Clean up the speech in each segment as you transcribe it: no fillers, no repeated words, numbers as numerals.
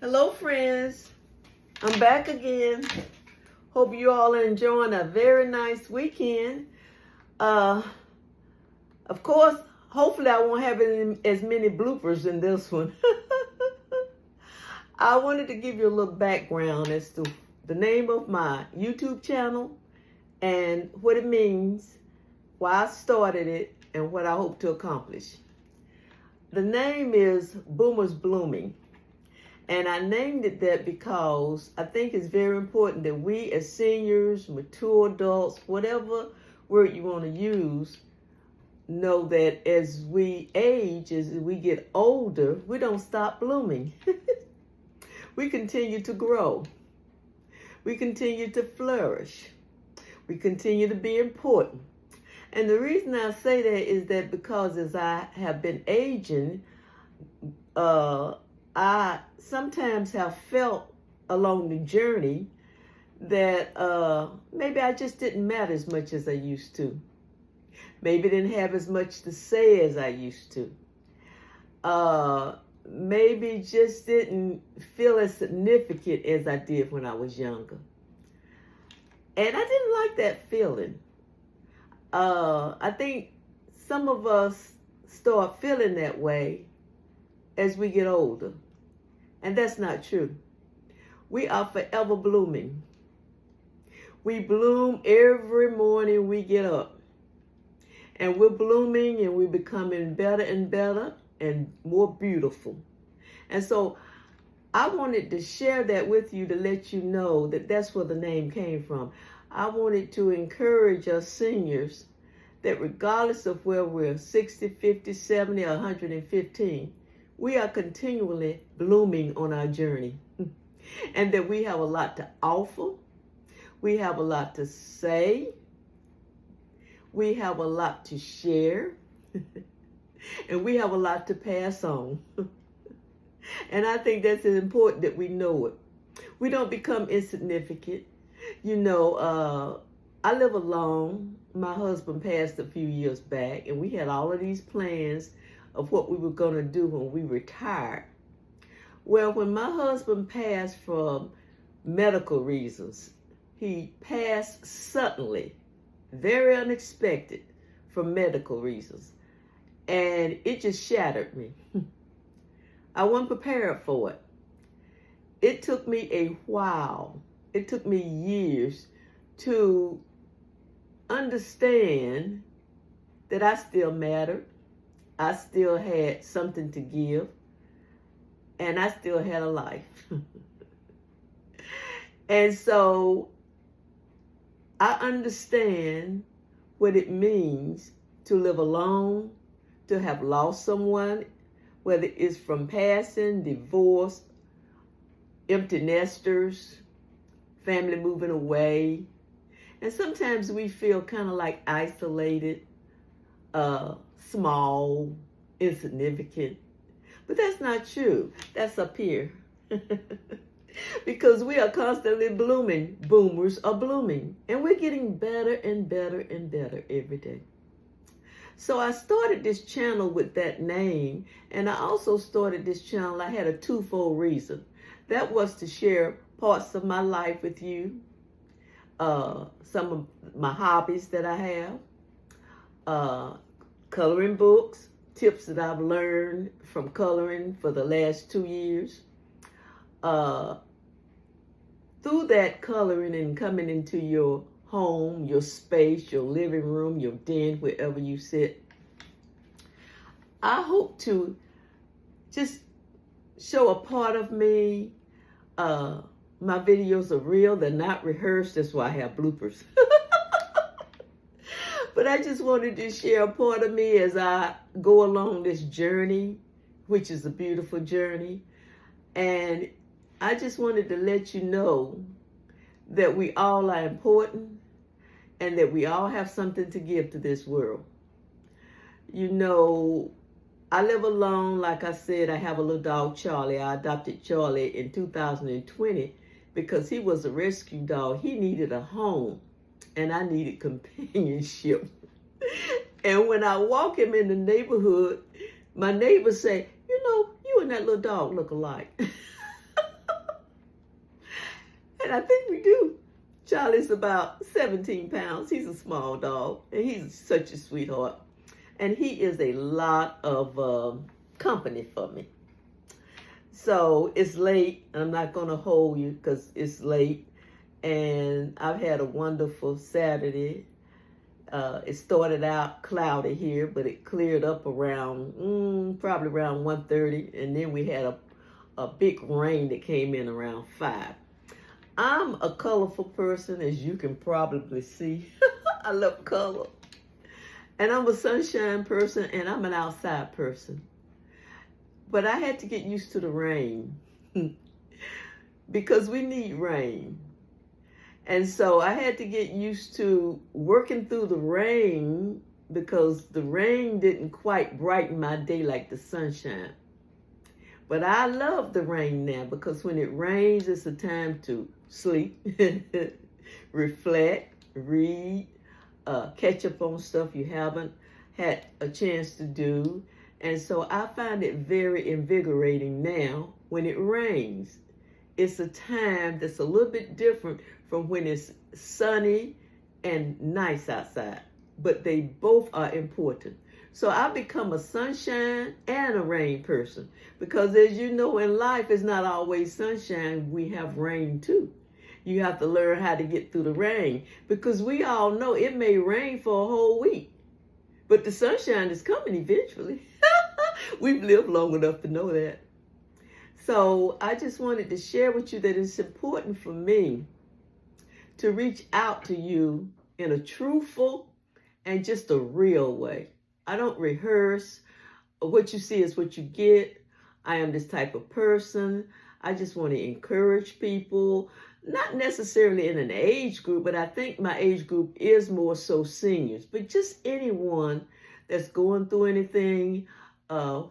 Hello, friends. I'm back again. Hope you all are enjoying a very nice weekend. Of course, hopefully I won't have as many bloopers in this one. I wanted to give you a little background as to the name of my YouTube channel and what it means, why I started it, and what I hope to accomplish. The name is Boomers Blooming. And I named it that because I think it's very important that we as seniors, mature adults, whatever word you want to use, know that as we age, as we get older, we don't stop blooming. We continue to grow. We continue to flourish. We continue to be important. And the reason I say that is that because as I have been aging, I sometimes have felt along the journey that maybe I just didn't matter as much as I used to. Maybe didn't have as much to say as I used to. Maybe just didn't feel as significant as I did when I was younger. And I didn't like that feeling. I think some of us start feeling that way as we get older. And that's not true. We are forever blooming. We bloom every morning we get up. And we're blooming and we're becoming better and better and more beautiful. And so I wanted to share that with you to let you know that that's where the name came from. I wanted to encourage us seniors that regardless of where we're 60, 50, 70, or 115, we are continually blooming on our journey. And that we have a lot to offer. We have a lot to say. We have a lot to share. And we have a lot to pass on. And I think that's important that we know it. We don't become insignificant. You know, I live alone. My husband passed a few years back, and we had all of these plans of what we were going to do when we retired. Well, when my husband passed from medical reasons, he passed suddenly, very unexpected, for medical reasons. And it just shattered me. I wasn't prepared for it. It took me a while. It took me years to understand that I still mattered. I still had something to give. And I still had a life. And so I understand what it means to live alone, to have lost someone, whether it's from passing, divorce, empty nesters, family moving away. And sometimes we feel kind of like isolated, small, insignificant. But that's not true. That's up here. Because we are constantly blooming. Boomers are blooming. And we're getting better and better and better every day. So I started this channel with that name. And I also started this channel. I had a twofold reason. That was to share parts of my life with you. Some of my hobbies that I have. Coloring books. Tips that I've learned from coloring for the last 2 years. Through that coloring and coming into your home, your space, your living room, your den, wherever you sit, I hope to just show a part of me. My videos are real. They're not rehearsed. That's why I have bloopers. But I just wanted to share a part of me as I go along this journey, which is a beautiful journey. And I just wanted to let you know that we all are important and that we all have something to give to this world. You know, I live alone. Like I said, I have a little dog, Charlie. I adopted Charlie in 2020 because he was a rescue dog. He needed a home. And I needed companionship. And when I walk him in the neighborhood, my neighbors say, you know, you and that little dog look alike. I think we do. Charlie's about 17 pounds. He's a small dog, and he's such a sweetheart. And he is a lot of company for me. So it's late, and I'm not going to hold you because it's late. And I've had a wonderful Saturday. It started out cloudy here, but it cleared up around, probably around 1:30. And then we had a big rain that came in around 5. I'm a colorful person, as you can probably see. I love color. And I'm a sunshine person, and I'm an outside person. But I had to get used to the rain because we need rain. And so I had to get used to working through the rain because the rain didn't quite brighten my day like the sunshine. But I love the rain now because when it rains, it's a time to sleep, reflect, read, catch up on stuff you haven't had a chance to do. And so I find it very invigorating now when it rains. It's a time that's a little bit different from when it's sunny and nice outside. But they both are important. So I become a sunshine and a rain person. Because as you know, in life, it's not always sunshine. We have rain too. You have to learn how to get through the rain. Because we all know it may rain for a whole week. But the sunshine is coming eventually. We've lived long enough to know that. So I just wanted to share with you that it's important for me to reach out to you in a truthful and just a real way. I don't rehearse. What you see is what you get. I am this type of person. I just want to encourage people, not necessarily in an age group, but I think my age group is more so seniors, but just anyone that's going through anything,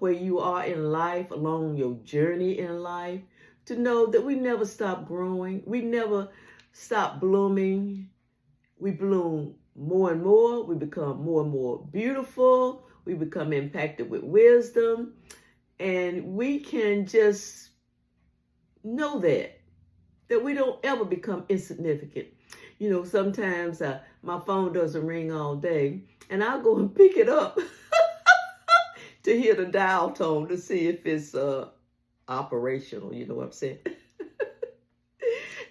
where you are in life, along your journey in life, to know that we never stop growing. We never stop blooming. We bloom more and more. We become more and more beautiful. We become impacted with wisdom. And we can just know that we don't ever become insignificant. You know, sometimes my phone doesn't ring all day, and I'll go and pick it up to hear the dial tone to see if it's operational, you know what I'm saying?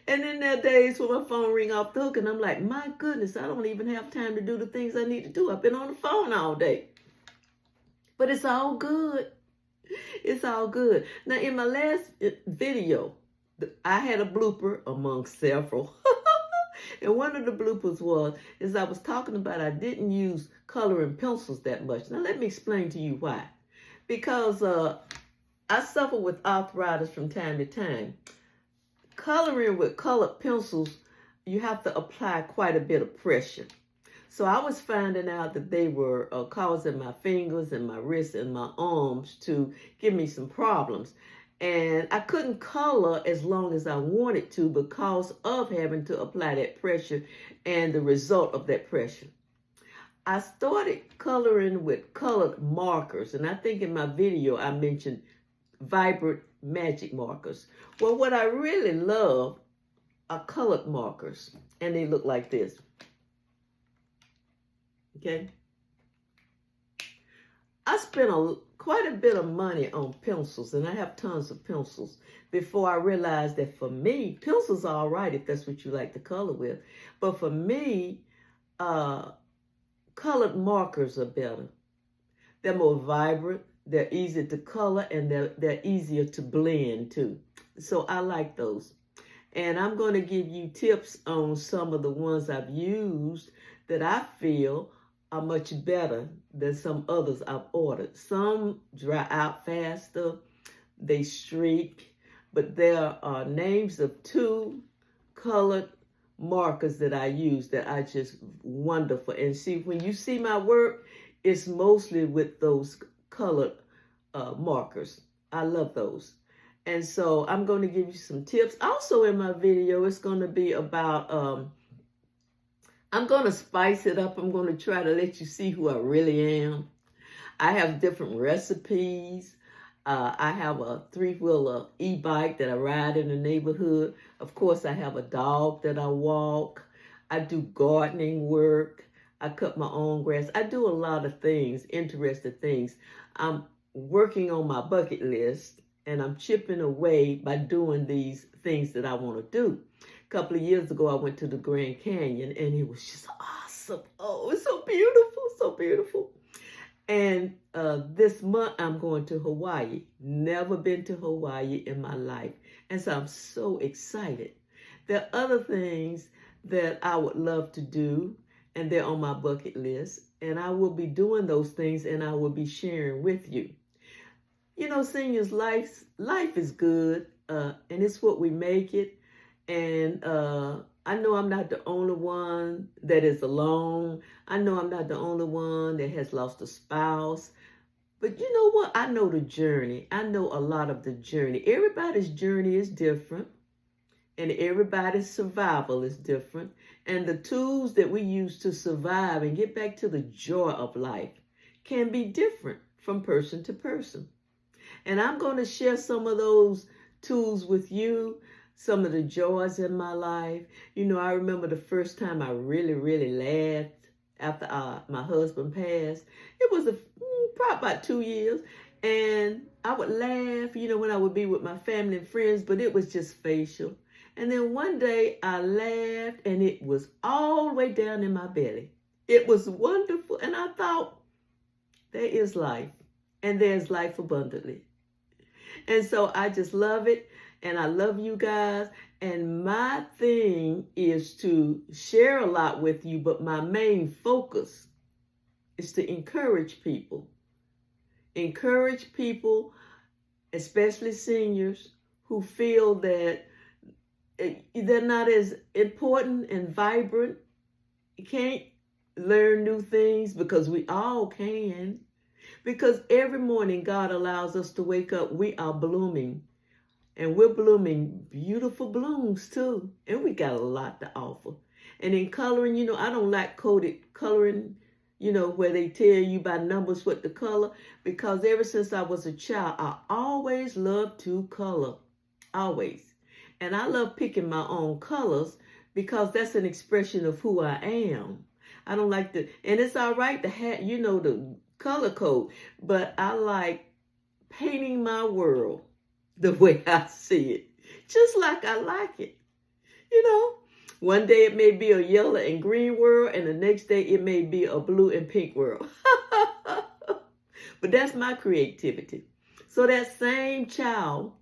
And then there are days when my phone ring off the hook and I'm like, my goodness, I don't even have time to do the things I need to do. I've been on the phone all day. But it's all good. It's all good. Now, in my last video, I had a blooper among several. And one of the bloopers is I was talking about I didn't use coloring pencils that much. Now, let me explain to you why. Because I suffer with arthritis from time to time. Coloring with colored pencils, you have to apply quite a bit of pressure. So I was finding out that they were causing my fingers and my wrists and my arms to give me some problems. And I couldn't color as long as I wanted to because of having to apply that pressure and the result of that pressure. I started coloring with colored markers. And I think in my video I mentioned Vibrant Magic markers. Well, what I really love are colored markers. And they look like this. Okay? I spent quite a bit of money on pencils, and I have tons of pencils, before I realized that for me, pencils are all right if that's what you like to color with. But for me, colored markers are better. They're more vibrant, they're easier to color, and they're easier to blend too. So I like those. And I'm going to give you tips on some of the ones I've used that I feel are much better than some others I've ordered. Some dry out faster, they streak, but there are names of 2 colored markers that I use that are just wonderful. And see, when you see my work, it's mostly with those colored markers. I love those. And so I'm going to give you some tips. Also in my video, it's going to be about I'm going to spice it up. I'm going to try to let you see who I really am. I have different recipes, I have a three-wheeler e-bike that I ride in the neighborhood. Of course, I have a dog that I walk. I do gardening work. I cut my own grass. I do a lot of things, interesting things. I'm working on my bucket list, and I'm chipping away by doing these things that I want to do. A couple of years ago, I went to the Grand Canyon, and it was just awesome. Oh, it's so beautiful, so beautiful. And this month, I'm going to Hawaii. Never been to Hawaii in my life. And so I'm so excited. There are other things that I would love to do, and they're on my bucket list. And I will be doing those things, and I will be sharing with you. You know, seniors, life is good, and it's what we make it. And I know I'm not the only one that is alone. I know I'm not the only one that has lost a spouse. But you know what? I know the journey. I know a lot of the journey. Everybody's journey is different, and everybody's survival is different. And the tools that we use to survive and get back to the joy of life can be different from person to person. And I'm going to share some of those tools with you, some of the joys in my life. You know, I remember the first time I really, really laughed after my husband passed. It was probably about 2 years. And I would laugh, you know, when I would be with my family and friends, but it was just facial. And then one day I laughed, and it was all the way down in my belly. It was wonderful. And I thought, there is life, and there's life abundantly. And so I just love it, and I love you guys. And my thing is to share a lot with you, but my main focus is to encourage people. Encourage people, especially seniors, who feel that they're not as important and vibrant. You can't learn new things, because we all can. Because every morning God allows us to wake up, we are blooming. And we're blooming beautiful blooms too. And we got a lot to offer. And in coloring, you know, I don't like coded coloring, you know, where they tell you by numbers what to color. Because ever since I was a child, I always loved to color. Always. And I love picking my own colors, because that's an expression of who I am. I don't like and it's all right to have, you know, the color code, but I like painting my world the way I see it, just like I like it. You know, one day it may be a yellow and green world, and the next day it may be a blue and pink world. But that's my creativity. So that same child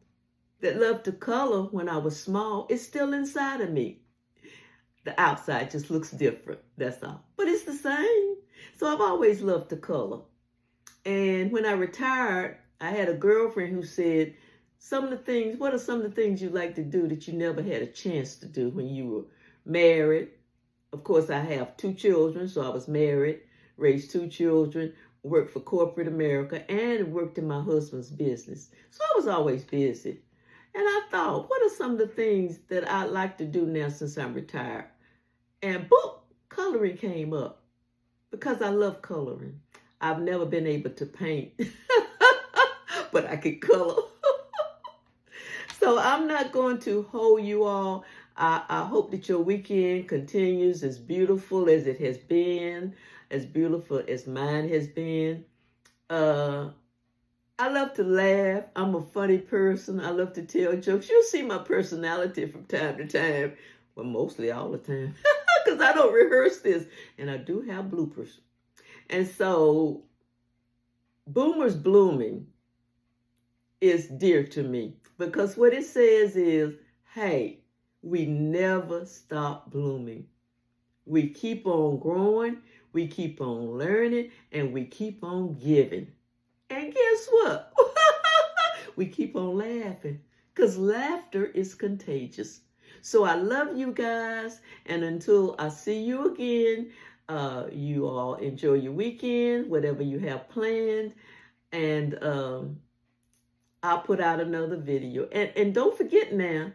that loved to color when I was small is still inside of me. The outside just looks different, that's all. But it's the same. So I've always loved to color. And when I retired, I had a girlfriend who said, what are some of the things you like to do that you never had a chance to do when you were married? Of course, I have 2 children, so I was married, raised 2 children, worked for corporate America, and worked in my husband's business. So I was always busy. And I thought, what are some of the things that I'd like to do now since I'm retired? And boom, coloring came up, because I love coloring. I've never been able to paint, but I can color. So I'm not going to hold you all. I hope that your weekend continues as beautiful as it has been, as beautiful as mine has been. I love to laugh. I'm a funny person. I love to tell jokes. You'll see my personality from time to time. Well, mostly all the time. Because I don't rehearse this. And I do have bloopers. And so, Boomers Blooming is dear to me. Because what it says is, hey, we never stop blooming. We keep on growing. We keep on learning. And we keep on giving. And guess what? We keep on laughing, because laughter is contagious. So I love you guys. And until I see you again, you all enjoy your weekend, whatever you have planned. And I'll put out another video. And don't forget now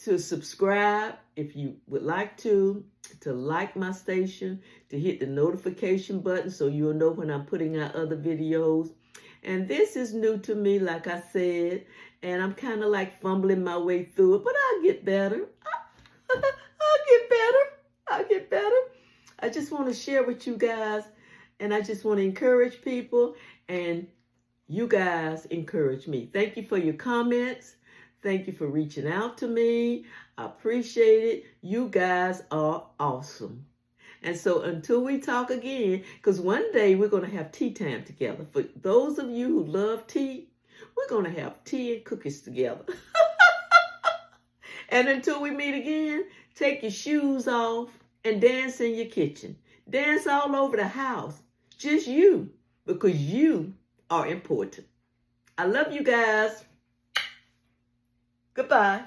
to subscribe if you would like to like my station, to hit the notification button so you'll know when I'm putting out other videos. And this is new to me, like I said, and I'm kind of like fumbling my way through it, but I'll get better. I'll get better. I'll get better. I just want to share with you guys, and I just want to encourage people, and you guys encourage me. Thank you for your comments. Thank you for reaching out to me. I appreciate it. You guys are awesome. And so until we talk again, because one day we're going to have tea time together. For those of you who love tea, we're going to have tea and cookies together. And until we meet again, take your shoes off and dance in your kitchen. Dance all over the house. Just you, because you are important. I love you guys. Goodbye.